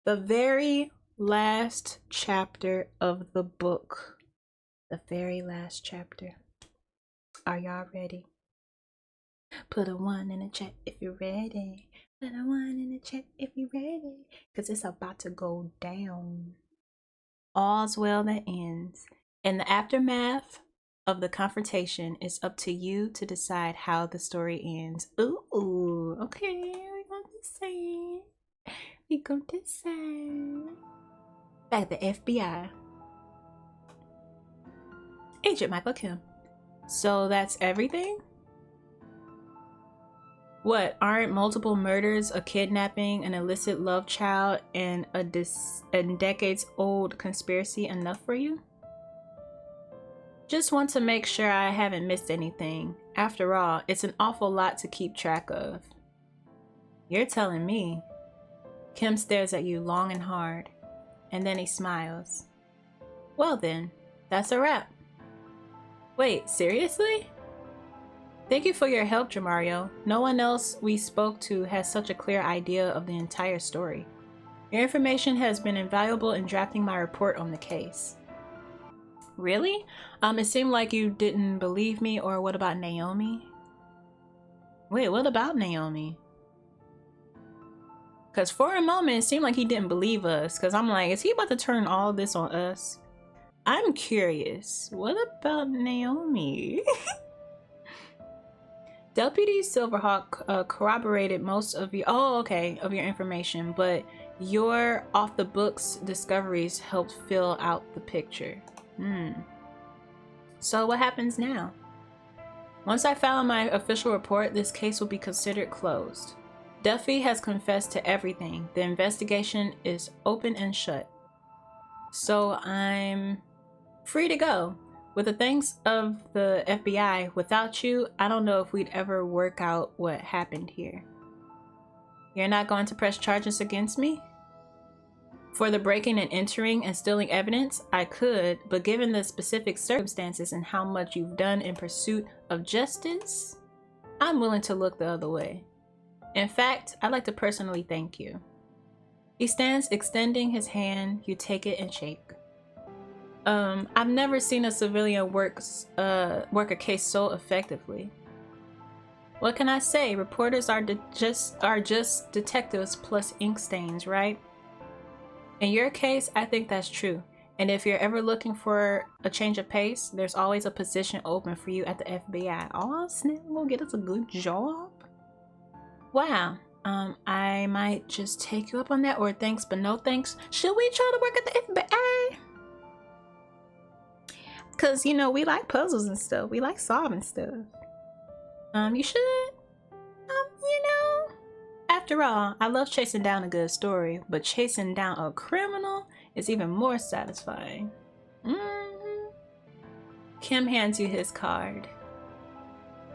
The very last chapter of the book. The very last chapter. Are y'all ready? Put a 1 in the chat if you're ready. Put a 1 in the chat if you're ready. Because it's about to go down. All's well that ends. In the aftermath of the confrontation, it's up to you to decide how the story ends. Ooh, okay, we're going to decide. We're going to decide. Back at the FBI. Agent Michael Kim. So that's everything? What, aren't multiple murders, a kidnapping, an illicit love child, and a decades-old conspiracy enough for you? Just want to make sure I haven't missed anything. After all, it's an awful lot to keep track of. You're telling me. Kim stares at you long and hard, and then he smiles. Well then, that's a wrap. Wait, seriously? Thank you for your help, Jamario. No one else we spoke to has such a clear idea of the entire story. Your information has been invaluable in drafting my report on the case. Really? It seemed like you didn't believe me, or what about Naomi? Wait, what about Naomi? Because for a moment, it seemed like he didn't believe us, because I'm like, is he about to turn all this on us? I'm curious. What about Naomi? Deputy Silverhawk corroborated most of your of your information, but your off-the-books discoveries helped fill out the picture. So what happens now? Once I file my official report, this case will be considered closed. Duffy has confessed to everything. The investigation is open and shut. So I'm free to go. With the thanks of the FBI, without you, I don't know if we'd ever work out what happened here. You're not going to press charges against me? For the breaking and entering and stealing evidence, I could, but given the specific circumstances and how much you've done in pursuit of justice, I'm willing to look the other way. In fact, I'd like to personally thank you. He stands extending his hand. You take it and shake. I've never seen a civilian work a case so effectively. What can I say? Reporters are just detectives plus ink stains, right? In your case, I think that's true. And if you're ever looking for a change of pace, there's always a position open for you at the FBI. Oh snap, we'll get us a good job. Wow. I might just take you up on that, or thanks but no thanks. Should we try to work at the FBI? Cause you know, we like puzzles and stuff. We like solving stuff. You should. You know. After all, I love chasing down a good story, but chasing down a criminal is even more satisfying. Kim hands you his card.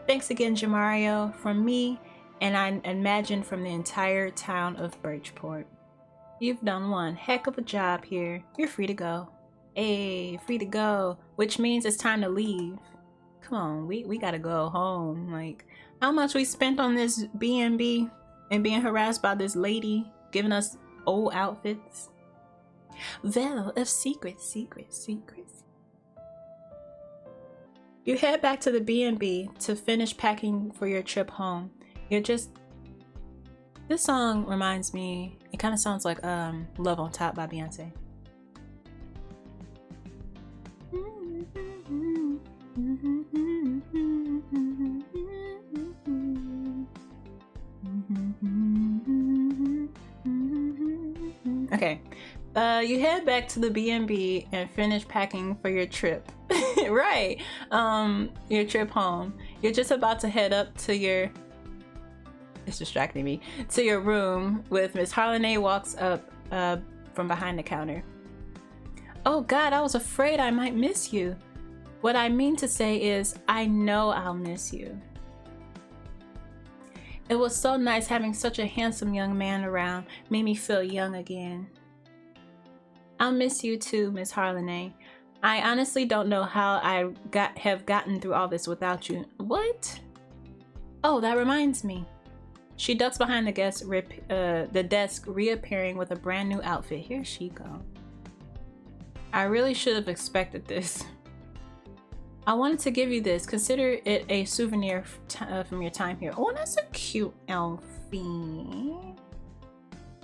Thanks again, Jamario, from me, and I imagine from the entire town of Birchport. You've done one heck of a job here. You're free to go. Hey, free to go, which means it's time to leave. Come on, we gotta go home. Like, how much we spent on this B&B and being harassed by this lady giving us old outfits. Veil of secrets. You head back to the B&B to finish packing for your trip home. This song reminds me, it kind of sounds like Love on Top by Beyonce. Okay, you head back to the B&B and finish packing for your trip. Right, your trip home. You're just about to head up to your, it's distracting me, to your room with Miss Harlanay walks up from behind the counter. Oh God, I was afraid I might miss you. What I mean to say is, I know I'll miss you. It was so nice having such a handsome young man around. Made me feel young again. I'll miss you too, Miss Harlanay. I honestly don't know how I have gotten through all this without you. What? Oh, that reminds me. She ducks behind the desk, reappearing with a brand new outfit. Here she go. I really should have expected this. I wanted to give you this. Consider it a souvenir from your time here. Oh, that's a cute outfit.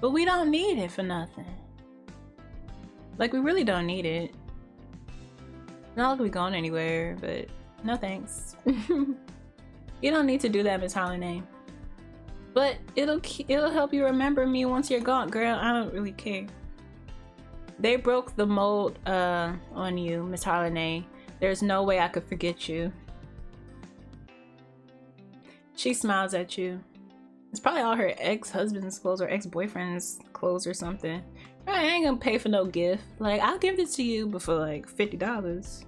But we don't need it for nothing. Like, we really don't need it. Not like we're going anywhere, but no thanks. You don't need to do that, Miss Holiday. But it'll help you remember me once you're gone, girl. I don't really care. They broke the mold on you, Miss Holiday. There's no way I could forget you. She smiles at you. It's probably all her ex-husband's clothes or ex-boyfriend's clothes or something. I ain't gonna pay for no gift. Like, I'll give this to you, but for like $50.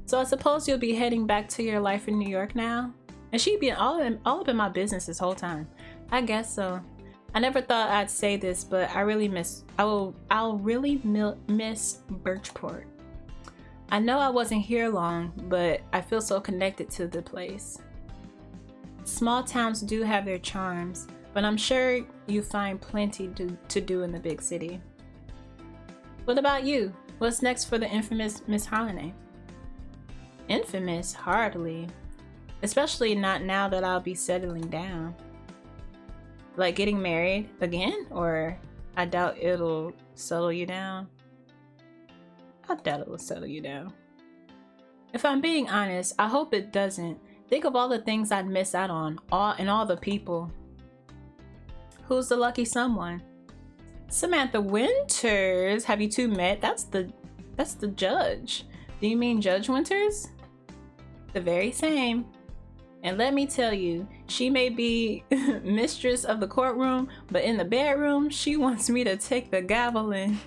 So I suppose you'll be heading back to your life in New York now? And she'd be all up in my business this whole time. I guess so. I never thought I'd say this, but I'll really miss Birchport. I know I wasn't here long, but I feel so connected to the place. Small towns do have their charms, but I'm sure you find plenty to do in the big city. What about you? What's next for the infamous Miss Holiday? Infamous? Hardly. Especially not now that I'll be settling down. Like getting married again? Or I doubt it'll settle you down. I doubt it will settle you down. If I'm being honest, I hope it doesn't. Think of all the things I'd miss out on, all the people. Who's the lucky someone? Samantha Winters. Have you two met? That's the judge. Do you mean Judge Winters? The very same. And let me tell you, she may be mistress of the courtroom, but in the bedroom, she wants me to take the gavel in.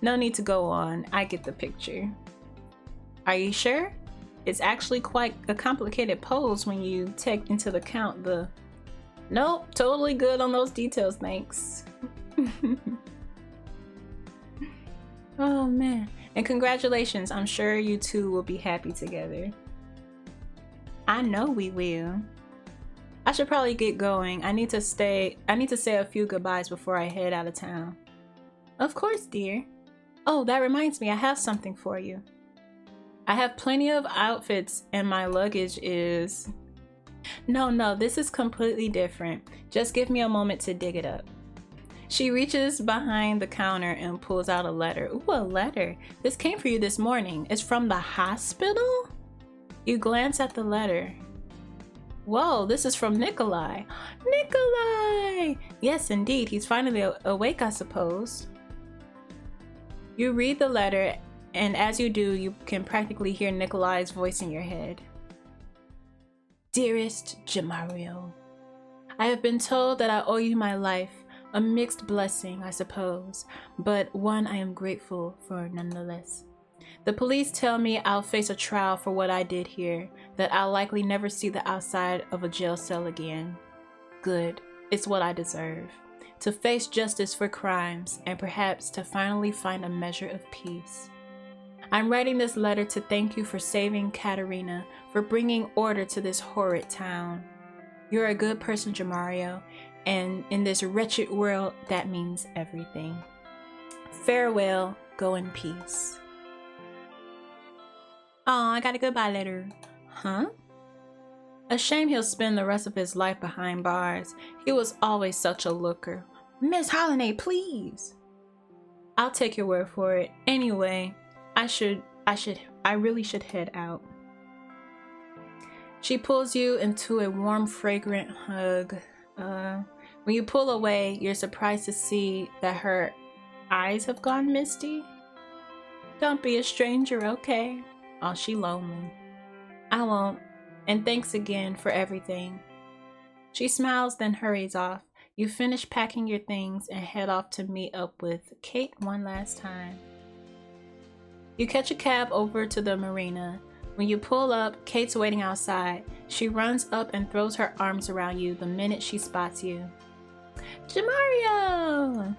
No need to go on. I get the picture. Are you sure? It's actually quite a complicated pose when you take into account the... Nope, totally good on those details, thanks. Oh man. And congratulations, I'm sure you two will be happy together. I know we will. I should probably get going. I need to say a few goodbyes before I head out of town. Of course, dear. Oh, that reminds me, I have something for you. I have plenty of outfits and my luggage is... No, this is completely different. Just give me a moment to dig it up. She reaches behind the counter and pulls out a letter. Ooh, a letter. This came for you this morning. It's from the hospital? You glance at the letter. Whoa, this is from Nikolai. Nikolai! Yes, indeed. He's finally awake, I suppose. You read the letter, and as you do, you can practically hear Nikolai's voice in your head. Dearest Jamario, I have been told that I owe you my life. A mixed blessing, I suppose, but one I am grateful for nonetheless. The police tell me I'll face a trial for what I did here, that I'll likely never see the outside of a jail cell again. Good, it's what I deserve. To face justice for crimes, and perhaps to finally find a measure of peace. I'm writing this letter to thank you for saving Katerina, for bringing order to this horrid town. You're a good person, Jamario, and in this wretched world, that means everything. Farewell, go in peace. Aw, I got a goodbye letter. Huh? A shame he'll spend the rest of his life behind bars. He was always such a looker. Miss Holiday, please. I'll take your word for it. Anyway, I really should head out. She pulls you into a warm, fragrant hug. When you pull away, you're surprised to see that her eyes have gone misty. Don't be a stranger, okay? Oh, she lonely. I won't. And thanks again for everything. She smiles, then hurries off. You finish packing your things and head off to meet up with Kate one last time. You catch a cab over to the marina. When you pull up, Kate's waiting outside. She runs up and throws her arms around you the minute she spots you. Jamario!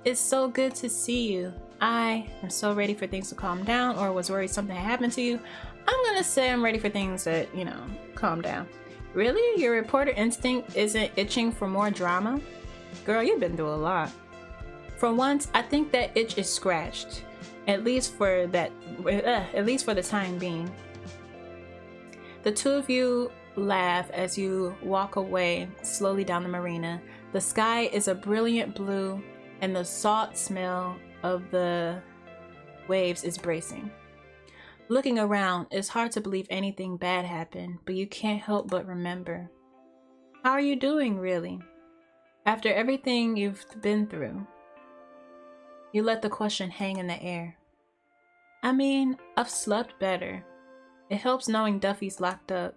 It's so good to see you. I am so ready for things to calm down or was worried something had happened to you. I'm gonna say I'm ready for things that, calm down. Really? Your reporter instinct isn't itching for more drama? Girl, you've been through a lot. For once, I think that itch is scratched. At least for the time being. The two of you laugh as you walk away slowly down the marina. The sky is a brilliant blue and the salt smell of the waves is bracing. Looking around, it's hard to believe anything bad happened, but you can't help but remember. How are you doing, really? After everything you've been through? You let the question hang in the air. I mean, I've slept better. It helps knowing Duffy's locked up.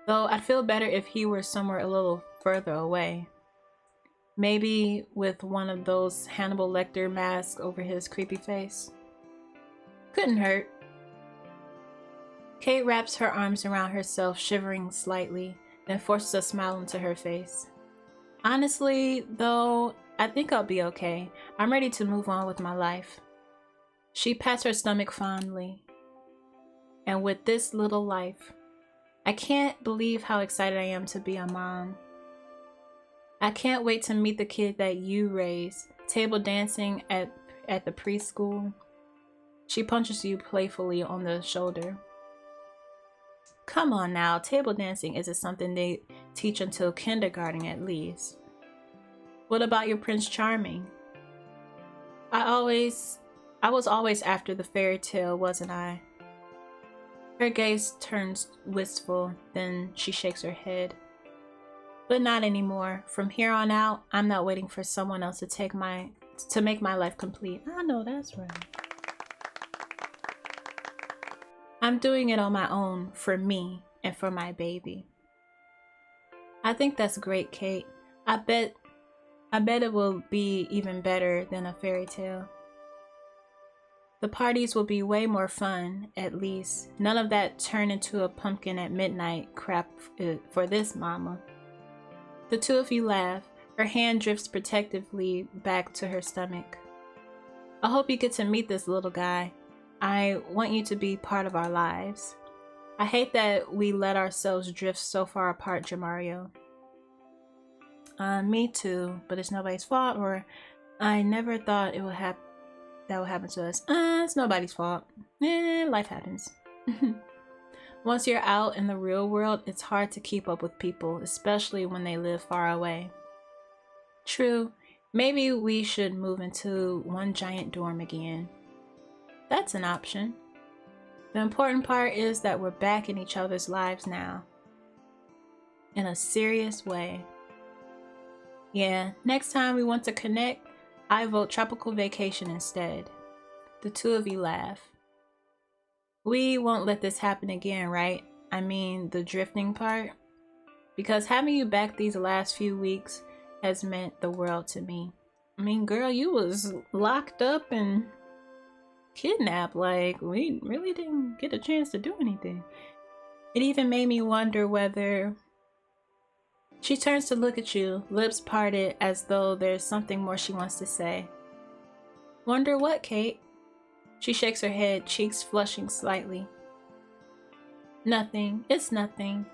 Though I'd feel better if he were somewhere a little further away. Maybe with one of those Hannibal Lecter masks over his creepy face. Couldn't hurt. Kate wraps her arms around herself, shivering slightly, then forces a smile into her face. Honestly, though, I think I'll be okay. I'm ready to move on with my life. She pats her stomach fondly. And with this little life, I can't believe how excited I am to be a mom. I can't wait to meet the kid that you raised, table dancing at the preschool. She punches you playfully on the shoulder. Come on now, table dancing isn't something they teach until kindergarten at least. What about your Prince Charming? I was always after the fairy tale, wasn't I? Her gaze turns wistful, then she shakes her head. But not anymore. From here on out, I'm not waiting for someone else to make my life complete. I know that's right. I'm doing it on my own, for me and for my baby. I think that's great, Kate. I bet it will be even better than a fairy tale. The parties will be way more fun, at least. None of that turn into a pumpkin at midnight crap for this mama. The two of you laugh. Her hand drifts protectively back to her stomach. I hope you get to meet this little guy. I want you to be part of our lives. I hate that we let ourselves drift so far apart, Jamario. Me too, but it's nobody's fault, or I never thought it would that would happen to us. It's nobody's fault. Life happens. Once you're out in the real world, it's hard to keep up with people, especially when they live far away. True, maybe we should move into one giant dorm again. That's an option. The important part is that we're back in each other's lives now. In a serious way. Yeah, next time we want to connect, I vote tropical vacation instead. The two of you laugh. We won't let this happen again, right? I mean, the drifting part. Because having you back these last few weeks has meant the world to me. I mean, girl, you was locked up and kidnapped. Like, we really didn't get a chance to do anything. It even made me wonder whether... She turns to look at you, lips parted as though there's something more she wants to say. Wonder what, Kate? She shakes her head, cheeks flushing slightly. Nothing. It's nothing.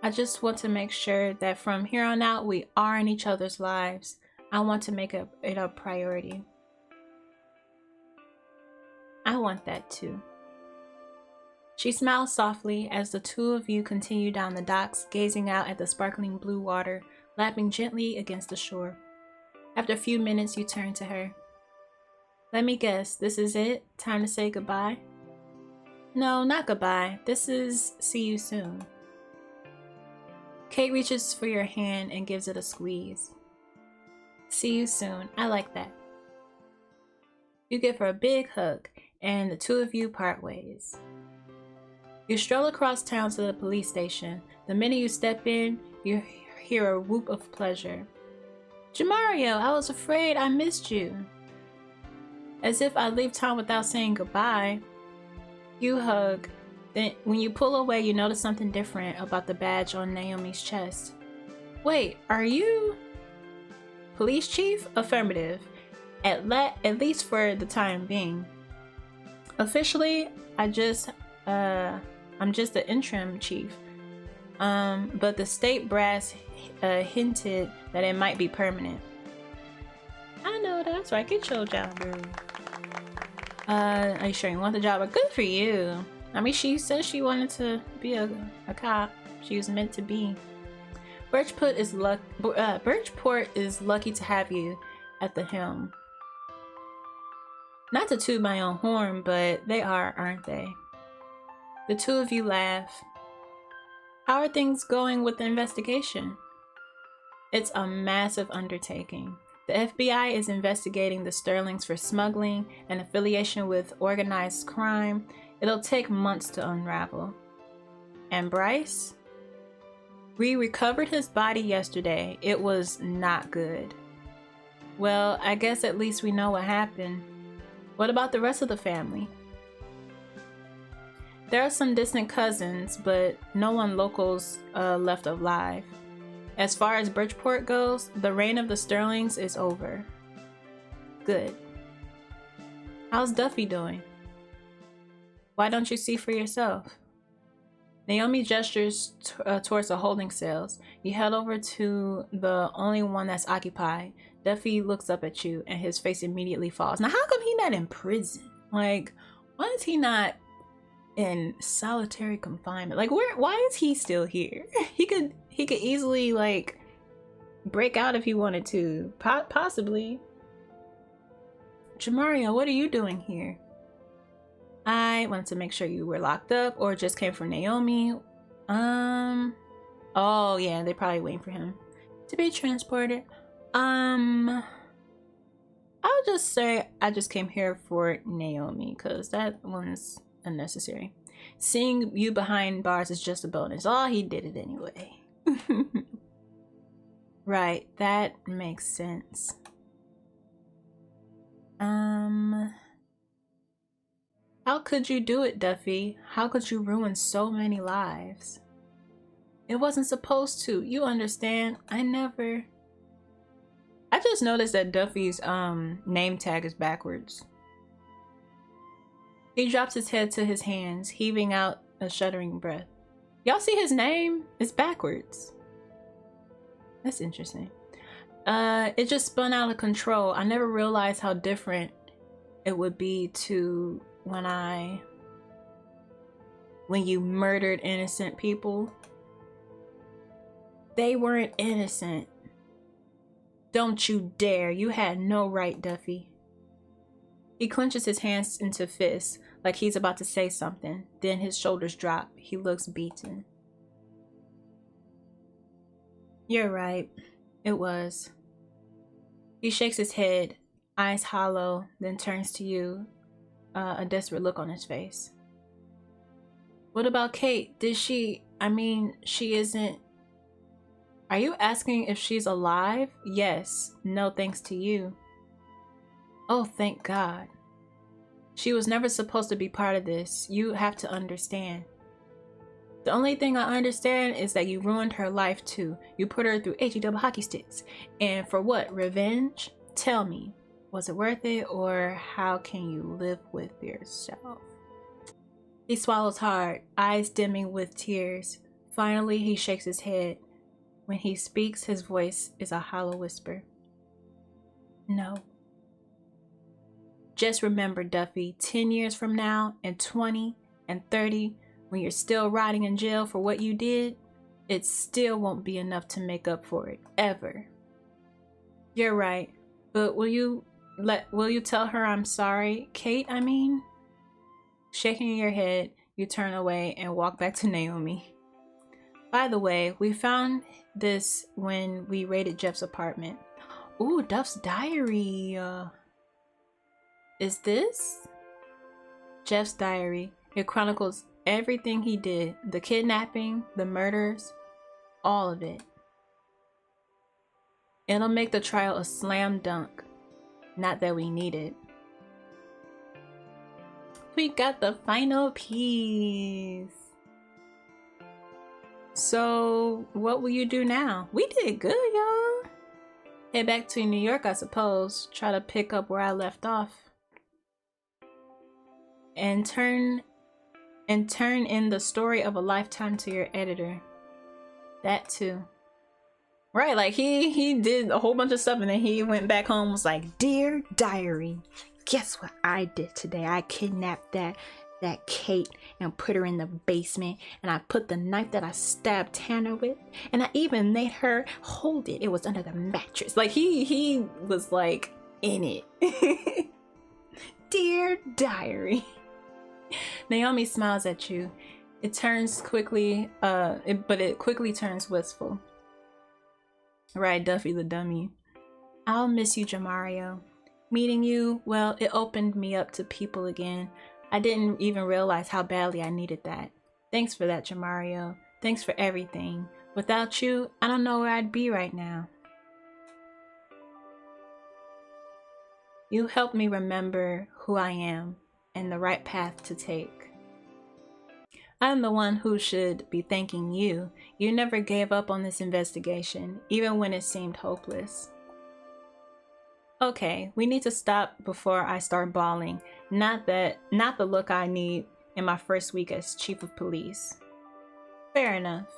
I just want to make sure that from here on out we are in each other's lives. I want to make it a priority. I want that too. She smiles softly as the two of you continue down the docks, gazing out at the sparkling blue water, lapping gently against the shore. After a few minutes, you turn to her. Let me guess, this is it? Time to say goodbye? No, not goodbye. This is see you soon. Kate reaches for your hand and gives it a squeeze. See you soon. I like that. You give her a big hug, and the two of you part ways. You stroll across town to the police station. The minute you step in, you hear a whoop of pleasure. Jamario, I was afraid I missed you. As if I'd leave town without saying goodbye. You hug. Then when you pull away, you notice something different about the badge on Naomi's chest. Wait, are you... Police chief? Affirmative. At least for the time being. Officially, I just I'm just the interim chief. But the state brass hinted that it might be permanent. I know, that's right. Get your job, girl. Are you sure you want the job? But good for you. I mean, she said she wanted to be a cop. She was meant to be. Birchport is lucky to have you at the helm. Not to toot my own horn, but they are, aren't they? The two of you laugh. How are things going with the investigation? It's a massive undertaking. The FBI is investigating the Sterlings for smuggling and affiliation with organized crime. It'll take months to unravel. And Bryce? We recovered his body yesterday. It was not good. Well, I guess at least we know what happened. What about the rest of the family? There are some distant cousins, but no one locals left alive. As far as Birchport goes, the reign of the Sterlings is over. Good. How's Duffy doing? Why don't you see for yourself? Naomi gestures towards the holding cells. You head over to the only one that's occupied. Duffy looks up at you and his face immediately falls. Now, how come he not in prison? Like, why is he not in solitary confinement? Like, why is he still here? He could easily, like, break out if he wanted to. Possibly. Jamaria, what are you doing here? I wanted to make sure you were locked up or just came from Naomi. Oh yeah, they're probably waiting for him to be transported. I'll just say I just came here for Naomi because that one's unnecessary. Seeing you behind bars is just a bonus. Oh, he did it anyway. Right, that makes sense. How could you do it, Duffy? How could you ruin so many lives? It wasn't supposed to. You understand? I just noticed that Duffy's name tag is backwards. He drops his head to his hands, heaving out a shuddering breath. Y'all see his name? It's backwards. That's interesting. It just spun out of control. I never realized how different it would be to when you murdered innocent people. They weren't innocent. Don't you dare. You had no right, Duffy. He clenches his hands into fists, like he's about to say something. Then his shoulders drop. He looks beaten. You're right. It was. He shakes his head, eyes hollow, then turns to you, a desperate look on his face. What about Kate? She isn't... Are you asking if she's alive? Yes. No thanks to you. Oh, thank God. She was never supposed to be part of this. You have to understand. The only thing I understand is that you ruined her life too. You put her through HE double hockey sticks. And for what? Revenge? Tell me. Was it worth it, or how can you live with yourself? He swallows hard, eyes dimming with tears. Finally, he shakes his head. When he speaks, his voice is a hollow whisper. No. Just remember, Duffy, 10 years from now, and 20, and 30, when you're still rotting in jail for what you did, it still won't be enough to make up for it, ever. You're right, but will you tell her I'm sorry? Kate, I mean? Shaking your head, you turn away and walk back to Naomi. By the way, we found this when we raided Jeff's apartment. Ooh, Duff's diary. Is this? Jeff's diary. It chronicles everything he did. The kidnapping, the murders, all of it. It'll make the trial a slam dunk. Not that we need it. We got the final piece. So, what will you do now? We did good, y'all. Head back to New York, I suppose. Try to pick up where I left off. And turn and turn in the story of a lifetime to your editor. That too. Right, like he did a whole bunch of stuff and then he went back home and was like, "Dear diary, guess what I did today? I kidnapped that Kate and put her in the basement, and I put the knife that I stabbed Tanner with, and I even made her hold it. It was under the mattress." Like he was like in it. Dear diary. Naomi smiles at you. It turns quickly, but it quickly turns wistful. Right, Duffy the dummy. I'll miss you, Jamario. Meeting you, well, it opened me up to people again. I didn't even realize how badly I needed that. Thanks for that, Jamario. Thanks for everything. Without you, I don't know where I'd be right now. You helped me remember who I am and the right path to take. I'm the one who should be thanking you. You never gave up on this investigation, even when it seemed hopeless. Okay, we need to stop before I start bawling. Not the look I need in my first week as chief of police. Fair enough.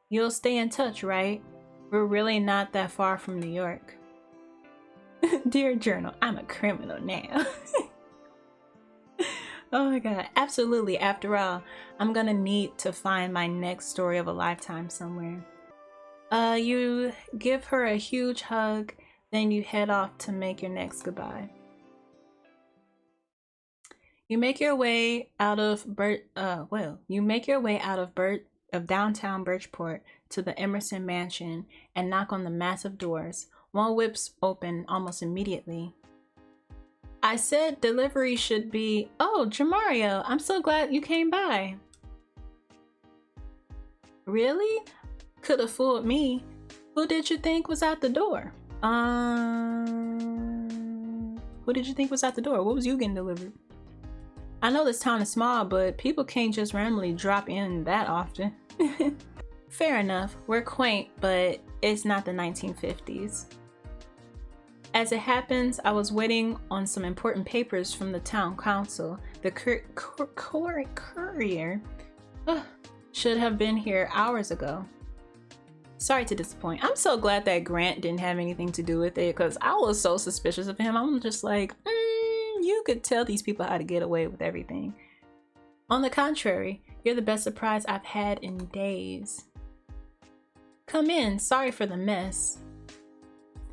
You'll stay in touch, right? We're really not that far from New York. Dear journal, I'm a criminal now. Oh my god, absolutely. After all, I'm gonna need to find my next story of a lifetime somewhere. You give her a huge hug, then you head off to make your next goodbye. You make your way out of downtown Birchport to the Emerson mansion and knock on the massive doors. One whips open almost immediately. I said delivery should be... Oh, Jamario, I'm so glad you came by. Really? Could have fooled me. Who did you think was at the door? Who did you think was at the door? What was you getting delivered? I know this town is small, but people can't just randomly drop in that often. Fair enough. We're quaint, but it's not the 1950s. As it happens, I was waiting on some important papers from the town council. The courier should have been here hours ago. Sorry to disappoint. I'm so glad that Grant didn't have anything to do with it, because I was so suspicious of him. I'm just like, you could tell these people how to get away with everything. On the contrary, you're the best surprise I've had in days. Come in. Sorry for the mess.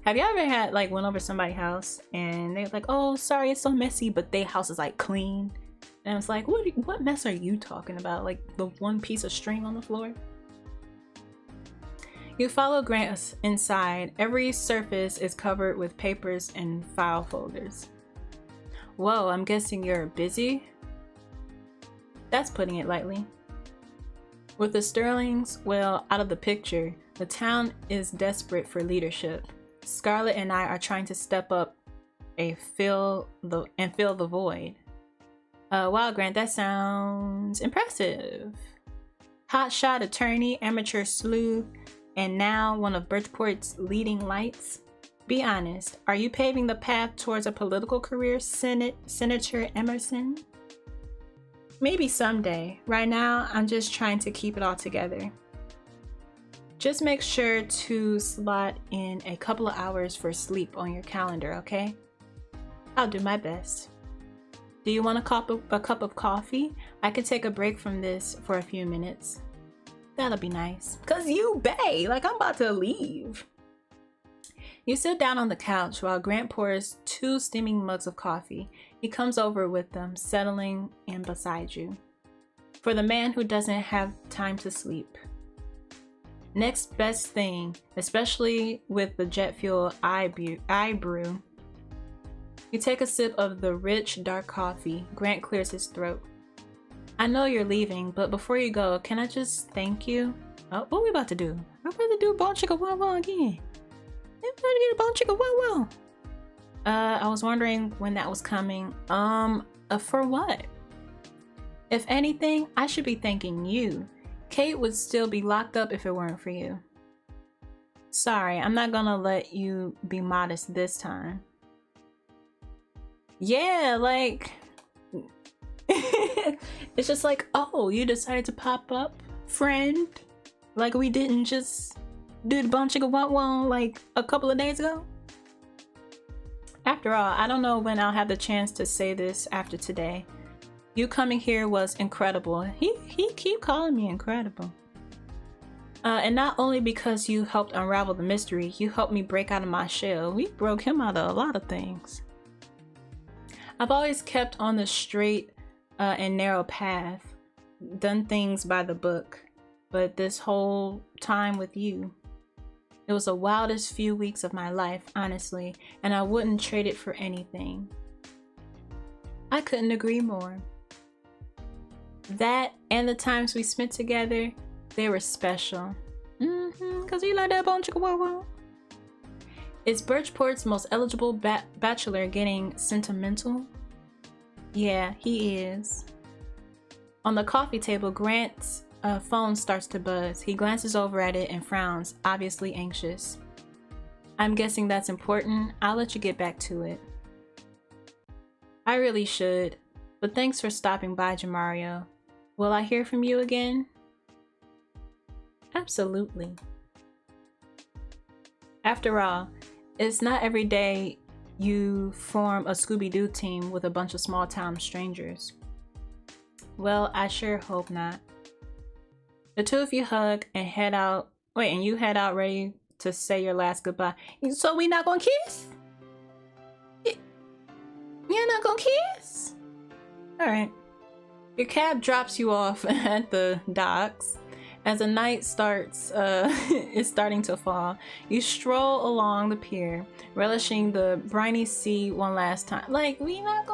Have you ever had went over somebody's house and they're like, "Oh, sorry, it's so messy," but their house is like clean, and it's like, what mess are you talking about? Like the one piece of string on the floor? You follow Grant inside. Every surface is covered with papers and file folders. Whoa, I'm guessing you're busy? That's putting it lightly. With the Sterlings, well, out of the picture, the town is desperate for leadership. Scarlett and I are trying to step up and fill the void. Wow, Grant, that sounds impressive. Hotshot attorney, amateur sleuth, and now one of Birchport's leading lights. Be honest, are you paving the path towards a political career, Senator Emerson? Maybe someday. Right now, I'm just trying to keep it all together. Just make sure to slot in a couple of hours for sleep on your calendar, okay? I'll do my best. Do you want a cup of coffee? I could take a break from this for a few minutes. That'll be nice. Cause you bae, like I'm about to leave. You sit down on the couch while Grant pours 2 steaming mugs of coffee. He comes over with them, settling in beside you. For the man who doesn't have time to sleep. Next best thing, especially with the jet fuel I brew. You take a sip of the rich, dark coffee. Grant clears his throat. I know you're leaving, but before you go, can I just thank you? Oh, what are we about to do? We're about to do Bone Chicka Wow Wow again. We're about to get a Bone Chicka Wow Wow. I was wondering when that was coming. For what? If anything, I should be thanking you. Kate would still be locked up if it weren't for you. Sorry, I'm not gonna let you be modest this time. Yeah, like, It's just like, oh, you decided to pop up, friend? Like we didn't just do the bum chicka wah like a couple of days ago? After all, I don't know when I'll have the chance to say this after today. You coming here was incredible. He keep calling me incredible. And not only because you helped unravel the mystery, you helped me break out of my shell. We broke him out of a lot of things. I've always kept on the straight and narrow path, done things by the book, but this whole time with you, it was the wildest few weeks of my life, honestly, and I wouldn't trade it for anything. I couldn't agree more. That and the times we spent together, they were special. Cause you like that bone chicka wow wow. Is Birchport's most eligible bachelor getting sentimental? Yeah, he is. On the coffee table, Grant's phone starts to buzz. He glances over at it and frowns, obviously anxious. I'm guessing that's important. I'll let you get back to it. I really should, but thanks for stopping by, Jamario. Will I hear from you again? Absolutely. After all, it's not every day you form a Scooby-Doo team with a bunch of small-town strangers. Well, I sure hope not. The two of you hug and head out. Wait, and you head out ready to say your last goodbye. So we not gonna kiss? You're not gonna kiss? Alright. Your cab drops you off at the docks. As the night starts, is starting to fall, you stroll along the pier, relishing the briny sea one last time. Like, we not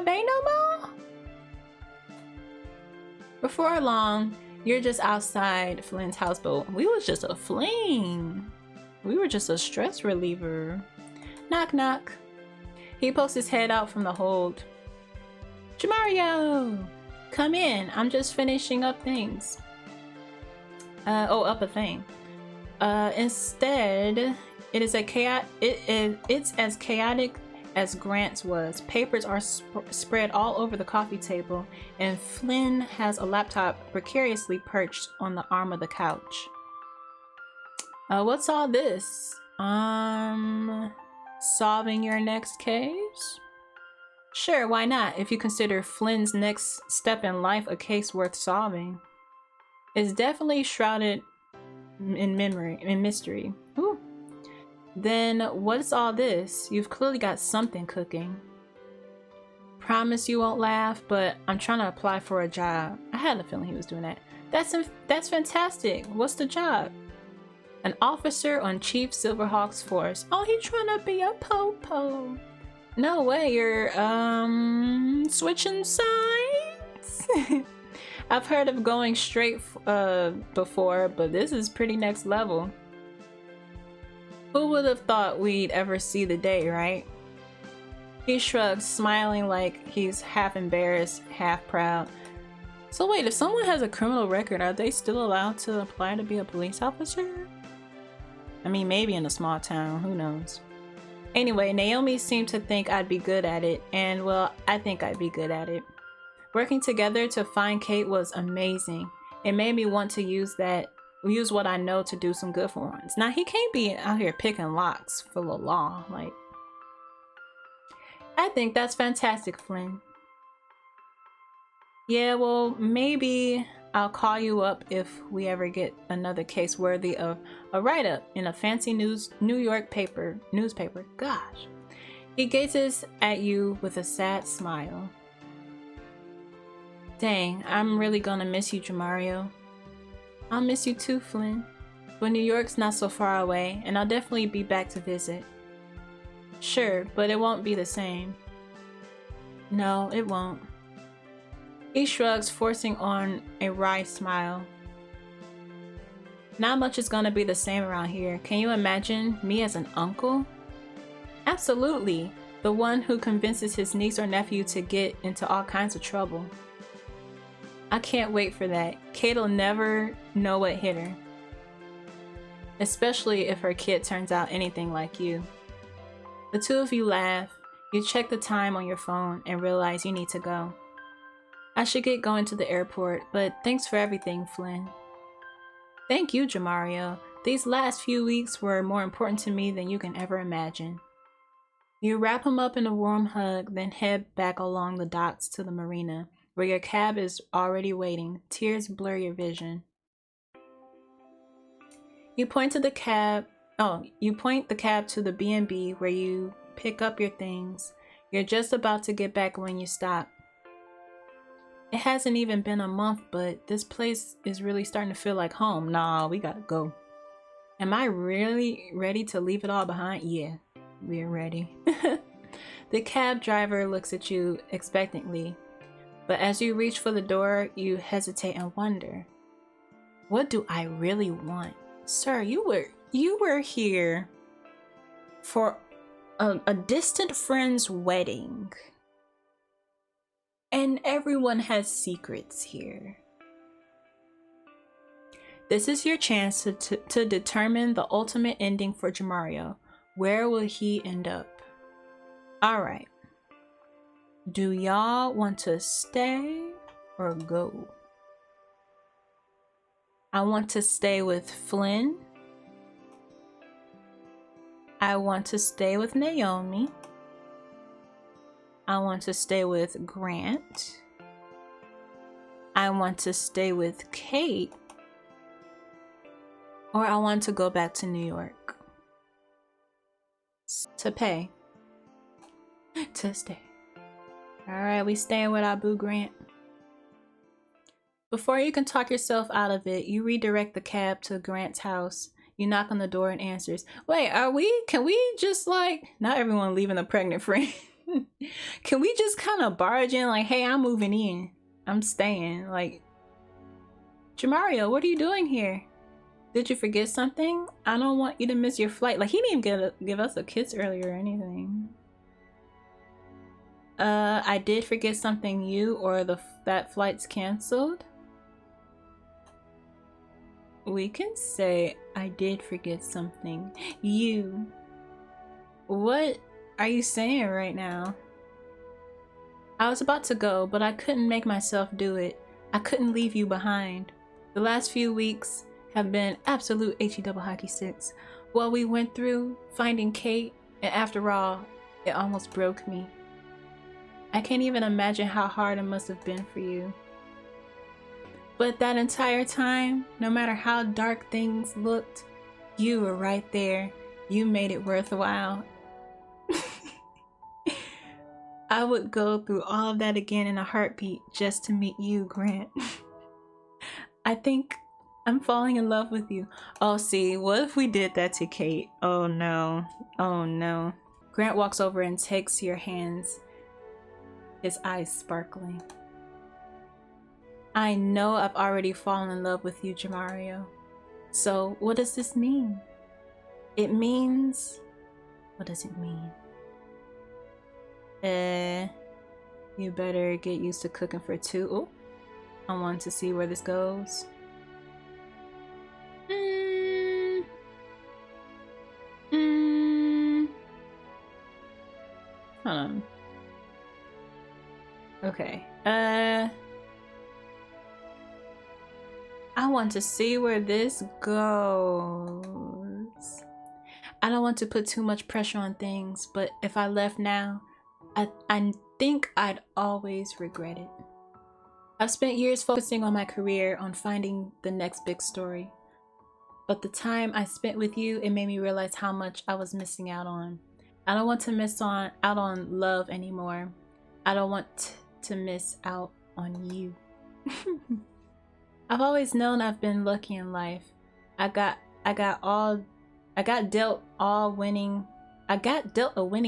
bay no more? Before long, you're just outside Flynn's houseboat. We was just a fling. We were just a stress reliever. Knock knock. He pokes his head out from the hold. Jamario! Come in, I'm just finishing up things. Up a thing. Instead, it's as chaotic as Grant's was. Papers are spread all over the coffee table, and Flynn has a laptop precariously perched on the arm of the couch. What's all this? Solving your next case? Sure, why not, if you consider Flynn's next step in life a case worth solving. It's definitely shrouded in mystery. Ooh. Then what's all this? You've clearly got something cooking. Promise you won't laugh, but I'm trying to apply for a job. I had a feeling he was doing that. That's fantastic. What's the job? An officer on Chief Silverhawk's force. Oh, he's trying to be a po-po. No way, you're switching sides? I've heard of going straight before, but this is pretty next level. Who would have thought we'd ever see the day, right? He shrugs, smiling like he's half embarrassed, half proud. So wait, if someone has a criminal record, are they still allowed to apply to be a police officer? I mean, maybe in a small town, who knows? Anyway, Naomi seemed to think I'd be good at it, and well, I think I'd be good at it. Working together to find Kate was amazing. It made me want to use what I know to do some good for once. Now, he can't be out here picking locks for the law. Like, I think that's fantastic, Flynn. Yeah, well, maybe I'll call you up if we ever get another case worthy of a write-up in a fancy New York newspaper. Gosh. He gazes at you with a sad smile. Dang, I'm really gonna miss you, Jamario. I'll miss you too, Flynn. But New York's not so far away, and I'll definitely be back to visit. Sure, but it won't be the same. No, it won't. He shrugs, forcing on a wry smile. Not much is gonna be the same around here. Can you imagine me as an uncle? Absolutely. The one who convinces his niece or nephew to get into all kinds of trouble. I can't wait for that. Kate'll never know what hit her. Especially if her kid turns out anything like you. The two of you laugh. You check the time on your phone and realize you need to go. I should get going to the airport, but thanks for everything, Flynn. Thank you, Jamario. These last few weeks were more important to me than you can ever imagine. You wrap him up in a warm hug, then head back along the docks to the marina, where your cab is already waiting. Tears blur your vision. You point the cab to the B&B where you pick up your things. You're just about to get back when you stop. It hasn't even been a month, but this place is really starting to feel like home. Nah, we gotta go. Am I really ready to leave it all behind? Yeah, we're ready. The cab driver looks at you expectantly, but as you reach for the door, you hesitate and wonder, what do I really want? Sir, you were here for a distant friend's wedding. And everyone has secrets here. This is your chance to determine the ultimate ending for Jamario. Where will he end up? Alright. Do y'all want to stay or go? I want to stay with Flynn. I want to stay with Naomi. I want to stay with Grant. I want to stay with Kate. Or I want to go back to New York. To pay. To stay. Alright, we staying with our boo Grant. Before you can talk yourself out of it, you redirect the cab to Grant's house. You knock on the door and answers. Wait, can we just not everyone leaving a pregnant friend. Can we just kind of barge in like, hey, I'm moving in. I'm staying. Like, Jamario, what are you doing here? Did you forget something? I don't want you to miss your flight. Like, he didn't even give us a kiss earlier or anything. I did forget something, that flight's canceled. We can say I did forget something. You. What are you saying right now? I was about to go, but I couldn't make myself do it. I couldn't leave you behind. The last few weeks have been absolute HE double hockey sticks. What we went through, finding Kate, and after all, it almost broke me. I can't even imagine how hard it must have been for you. But that entire time, no matter how dark things looked, you were right there. You made it worthwhile. I would go through all of that again in a heartbeat just to meet you, Grant. I think I'm falling in love with you. Oh, see, what if we did that to Kate? Oh no. Oh no. Grant walks over and takes your hands, his eyes sparkling. I know I've already fallen in love with you, Jamario. So what does this mean? It means... What does it mean? You better get used to cooking for two. Oh, I want to see where this goes. Hold on. Okay. I want to see where this goes. I don't want to put too much pressure on things, but if I left now, I think I'd always regret it. I've spent years focusing on my career, on finding the next big story. But the time I spent with you, it made me realize how much I was missing out on. I don't want to miss out on love anymore. I don't want to miss out on you. I've always known I've been lucky in life. I got dealt a winning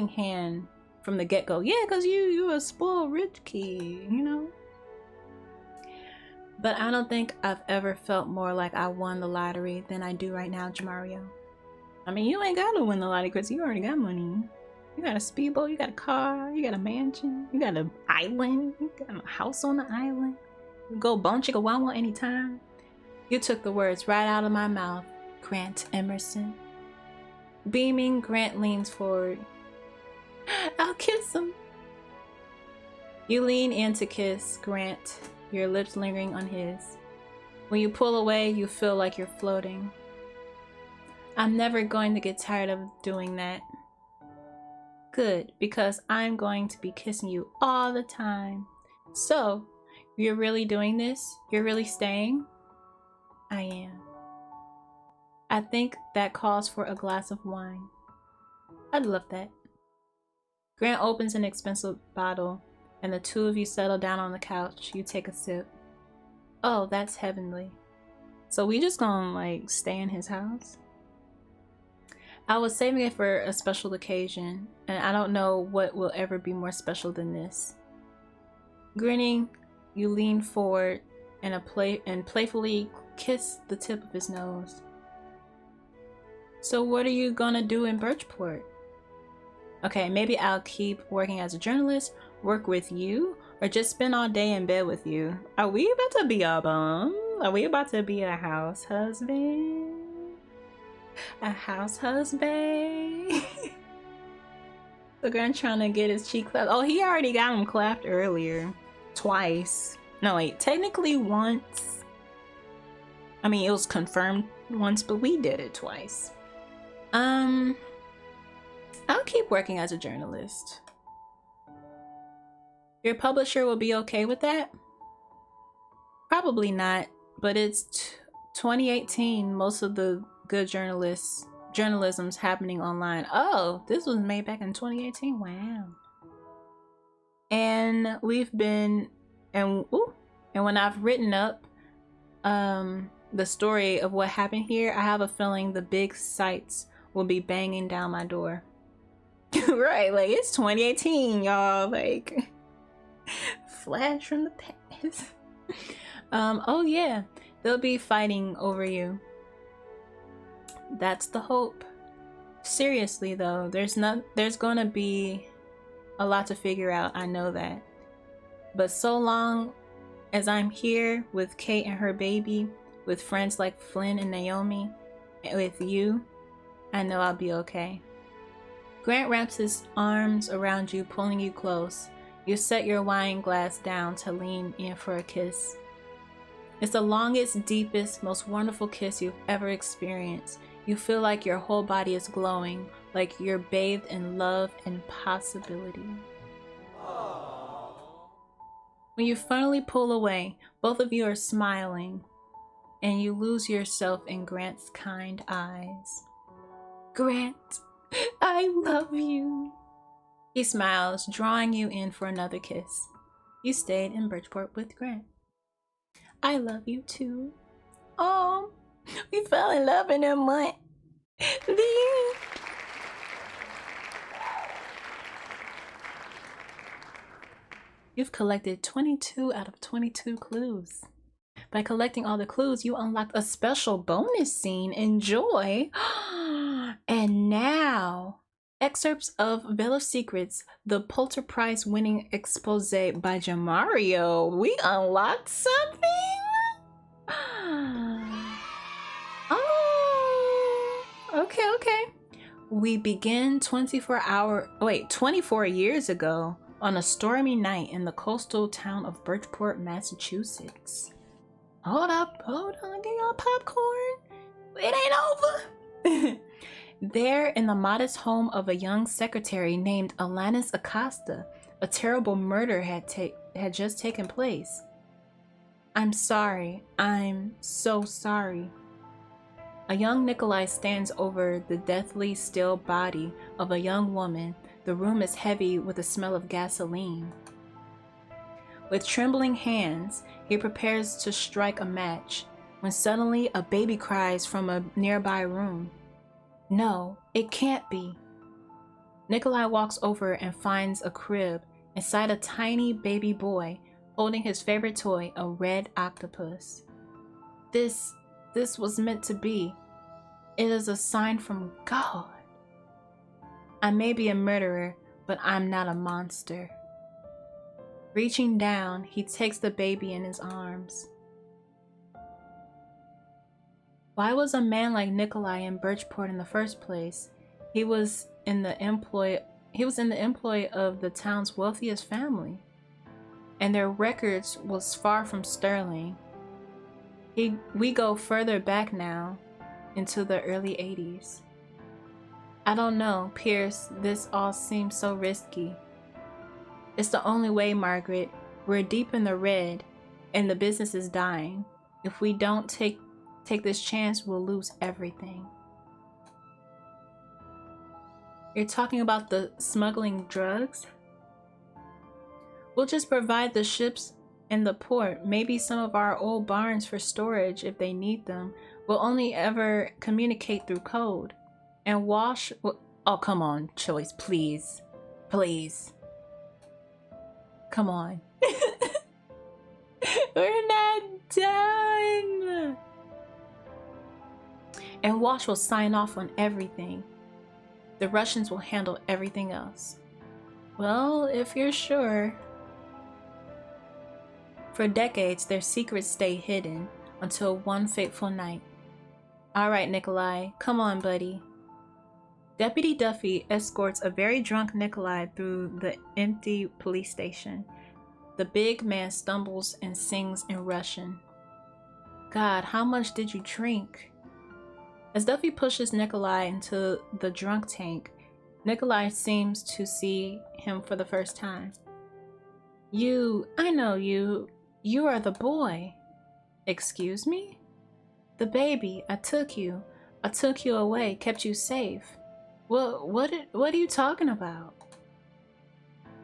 hand from the get-go. Yeah, because you a spoiled rich kid, you know? But I don't think I've ever felt more like I won the lottery than I do right now, Jamario. I mean, you ain't gotta win the lottery because you already got money. You got a speedboat, you got a car, you got a mansion, you got an island, you got a house on the island. You go bone chicka wow anytime. You took the words right out of my mouth, Grant Emerson. Beaming, Grant leans forward. I'll kiss him. You lean in to kiss Grant, your lips lingering on his. When you pull away, you feel like you're floating. I'm never going to get tired of doing that. Good, because I'm going to be kissing you all the time. So, you're really doing this? You're really staying? I am. I think that calls for a glass of wine. I'd love that. Grant opens an expensive bottle, and the two of you settle down on the couch. You take a sip. Oh, that's heavenly. So we just gonna like stay in his house? I was saving it for a special occasion, and I don't know what will ever be more special than this. Grinning, you lean forward and playfully kiss the tip of his nose. So what are you gonna do in Birchport? Okay, maybe I'll keep working as a journalist, work with you, or just spend all day in bed with you. Are we about to be a bum? Are we about to be a house husband? A house husband? The guy trying to get his cheek clapped. Oh, he already got him clapped earlier. Twice. No, wait, technically once. I mean, it was confirmed once, but we did it twice. I'll keep working as a journalist. Your publisher will be okay with that? Probably not, but it's 2018. Most of the good journalism's happening online. Oh, this was made back in 2018. Wow. And we've been, and when I've written up the story of what happened here, I have a feeling the big sites will be banging down my door. Right, like it's 2018, y'all. Like, flash from the past. Oh yeah, they'll be fighting over you. That's the hope. Seriously though, there's gonna be a lot to figure out, I know that. But so long as I'm here with Kate and her baby, with friends like Flynn and Naomi, and with you, I know I'll be okay. Grant wraps his arms around you, pulling you close. You set your wine glass down to lean in for a kiss. It's the longest, deepest, most wonderful kiss you've ever experienced. You feel like your whole body is glowing, like you're bathed in love and possibility. When you finally pull away, both of you are smiling, and you lose yourself in Grant's kind eyes. Grant, I love you. He smiles, drawing you in for another kiss. You stayed in Birchport with Grant. I love you too. Oh, we fell in love in a month. The end. You've collected 22 out of 22 clues. By collecting all the clues, you unlocked a special bonus scene. Enjoy. And now, excerpts of Veil of Secrets, the Pulitzer Prize winning expose by Jamario. We unlocked something? Oh, okay. We begin 24 years ago on a stormy night in the coastal town of Birchport, Massachusetts. Hold on, get your popcorn. It ain't over. There, in the modest home of a young secretary named Alanis Acosta, a terrible murder had just taken place. I'm sorry. I'm so sorry. A young Nikolai stands over the deathly still body of a young woman. The room is heavy with the smell of gasoline. With trembling hands, he prepares to strike a match, when suddenly a baby cries from a nearby room. No, it can't be. Nikolai walks over and finds a crib inside a tiny baby boy holding his favorite toy, a red octopus. This was meant to be. It is a sign from God. I may be a murderer, but I'm not a monster. Reaching down, he takes the baby in his arms. Why was a man like Nikolai in Birchport in the first place? He was in the employ he was in the employ of the town's wealthiest family, and their records was far from sterling. We go further back now, into the early 80s. I don't know, Pierce, this all seems so risky. It's the only way, Margaret. We're deep in the red, and the business is dying. If we don't take this chance, we'll lose everything. You're talking about the smuggling drugs? We'll just provide the ships and the port, maybe some of our old barns for storage if they need them. We'll only ever communicate through code. And Wash will... Oh, come on, Choice, please. Please. Come on. We're not done. And Wash will sign off on everything. The Russians will handle everything else. Well, if you're sure. For decades, their secrets stay hidden until one fateful night. All right, Nikolai, come on, buddy. Deputy Duffy escorts a very drunk Nikolai through the empty police station. The big man stumbles and sings in Russian. God, how much did you drink? As Duffy pushes Nikolai into the drunk tank, Nikolai seems to see him for the first time. I know you. You are the boy. Excuse me? The baby. I took you away, kept you safe. What are you talking about?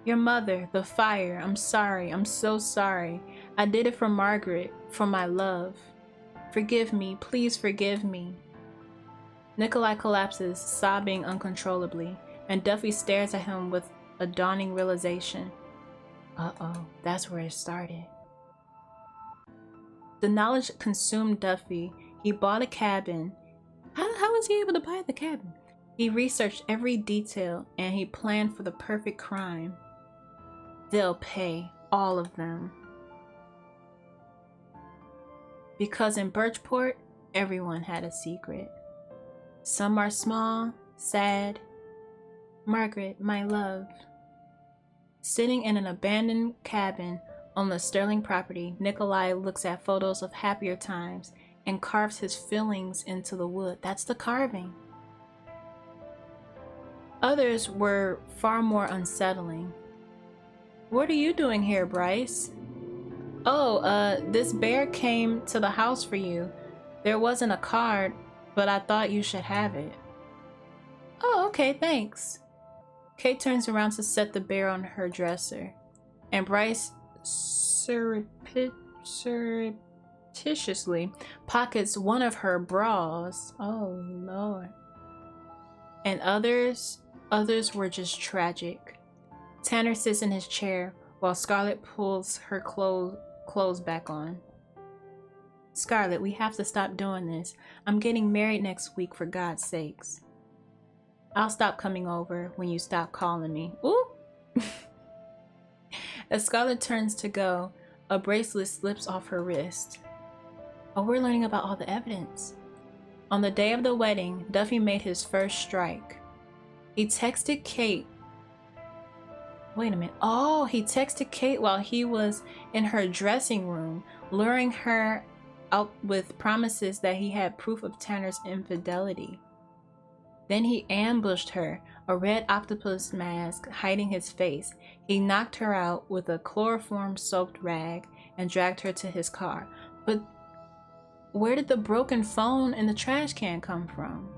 Your mother, the fire. I'm sorry. I'm so sorry. I did it for Margaret, for my love. Forgive me. Please forgive me. Nikolai collapses, sobbing uncontrollably, and Duffy stares at him with a dawning realization. Uh-oh, that's where it started. The knowledge consumed Duffy. He bought a cabin. How was he able to buy the cabin? He researched every detail, and he planned for the perfect crime. They'll pay, all of them. Because in Birchport, everyone had a secret. Some are small, sad. Margaret, my love. Sitting in an abandoned cabin on the Sterling property, Nikolai looks at photos of happier times and carves his feelings into the wood. That's the carving. Others were far more unsettling. What are you doing here, Bryce? Oh, this bear came to the house for you. There wasn't a card, but I thought you should have it. Oh, okay, thanks. Kate turns around to set the bear on her dresser, and Bryce surreptitiously pockets one of her bras. Oh, Lord. And others were just tragic. Tanner sits in his chair while Scarlett pulls her clothes back on. Scarlett, we have to stop doing this. I'm getting married next week, for God's sakes. I'll stop coming over when you stop calling me. Ooh! As Scarlett turns to go, a bracelet slips off her wrist. Oh, we're learning about all the evidence. On the day of the wedding, Duffy made his first strike. He texted Kate. Wait a minute. Oh, he texted Kate while he was in her dressing room, luring her out with promises that he had proof of Tanner's infidelity. Then he ambushed her, a red octopus mask hiding his face. He knocked her out with a chloroform-soaked rag and dragged her to his car. But where did the broken phone in the trash can come from?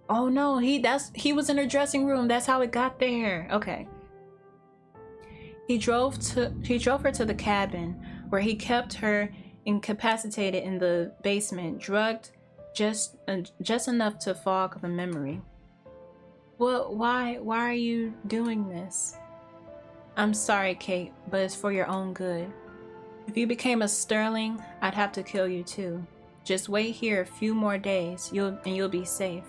Oh no, he was in her dressing room. That's how it got there. Okay. He drove her to the cabin where he kept her incapacitated in the basement, drugged just enough to fog the memory. Well, why are you doing this? I'm sorry, Kate, but it's for your own good. If you became a Sterling, I'd have to kill you too. Just wait here a few more days, you'll be safe.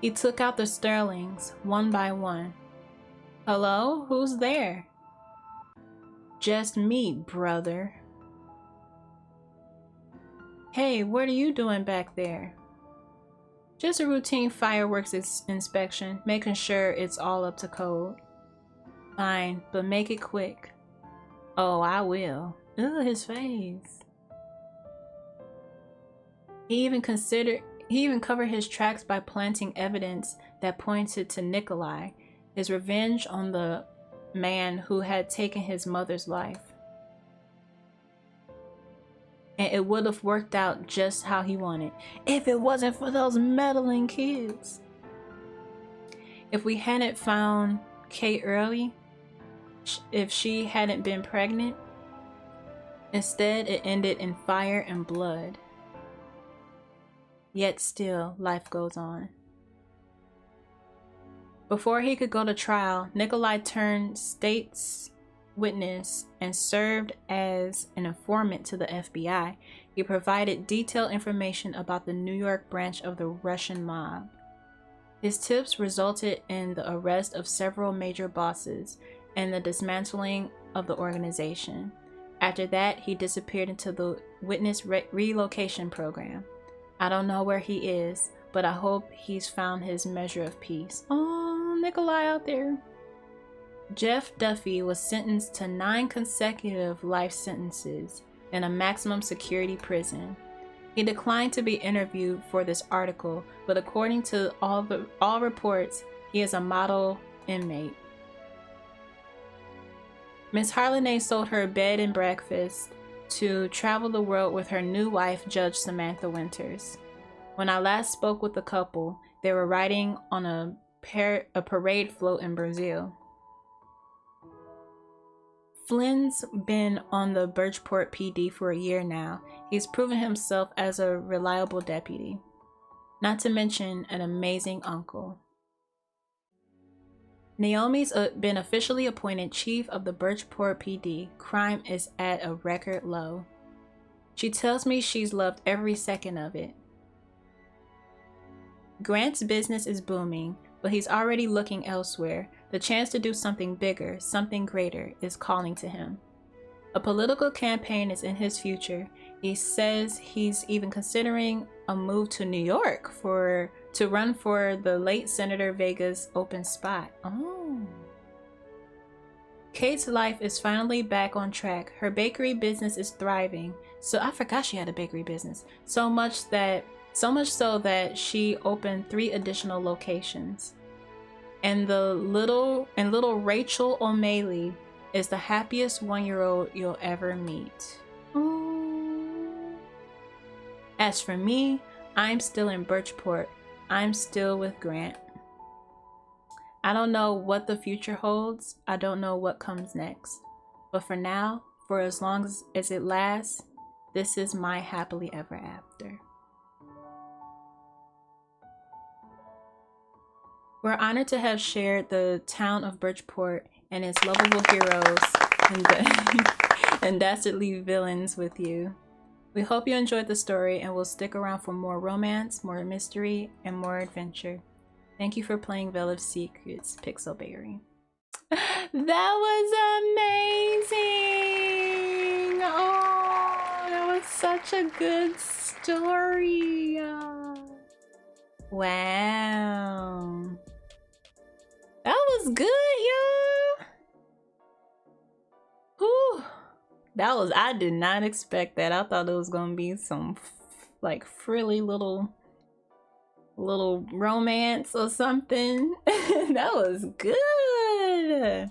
He took out the Sterlings, one by one. Hello? Who's there? Just me, brother. Hey, what are you doing back there? Just a routine fireworks inspection, making sure it's all up to code. Fine, but make it quick. Oh, I will. Ugh, his face. He even covered his tracks by planting evidence that pointed to Nikolai, his revenge on the man who had taken his mother's life. And it would have worked out just how he wanted if it wasn't for those meddling kids. If we hadn't found Kate early, if she hadn't been pregnant, instead it ended in fire and blood. Yet still, life goes on. Before he could go to trial, Nikolai turned state's witness and served as an informant to the FBI. He provided detailed information about the New York branch of the Russian mob. His tips resulted in the arrest of several major bosses and the dismantling of the organization. After that, he disappeared into the witness relocation program. I don't know where he is, but I hope he's found his measure of peace. Oh, Nikolai out there. Jeff Duffy was sentenced to 9 consecutive life sentences in a maximum security prison. He declined to be interviewed for this article, but according to all reports, he is a model inmate. Miss Harlanay sold her bed and breakfast to travel the world with her new wife, Judge Samantha Winters. When I last spoke with the couple, they were riding on a parade float in Brazil. Flynn's been on the Birchport PD for a year now. He's proven himself as a reliable deputy, not to mention an amazing uncle. Naomi's been officially appointed chief of the Birchport PD. Crime is at a record low. She tells me she's loved every second of it. Grant's business is booming, but he's already looking elsewhere. The chance to do something bigger, something greater, is calling to him. A political campaign is in his future. He says he's even considering a move to New York to run for the late Senator Vega's open spot. Oh. Kate's life is finally back on track. Her bakery business is thriving. So I forgot she had a bakery business. So much so that she opened 3 additional locations. And little Rachel O'Malley is the happiest 1-year-old you'll ever meet. Ooh. As for me, I'm still in Birchport. I'm still with Grant. I don't know what the future holds. I don't know what comes next. But for now, for as long as it lasts, this is my happily ever after. We're honored to have shared the town of Birchport and its lovable heroes and dastardly villains with you. We hope you enjoyed the story and will stick around for more romance, more mystery, and more adventure. Thank you for playing Veil of Secrets, Pixelberry. That was amazing! Oh, that was such a good story. Wow. That was good, y'all. Whew. I did not expect that. I thought it was gonna be some like frilly little romance or something. That was good.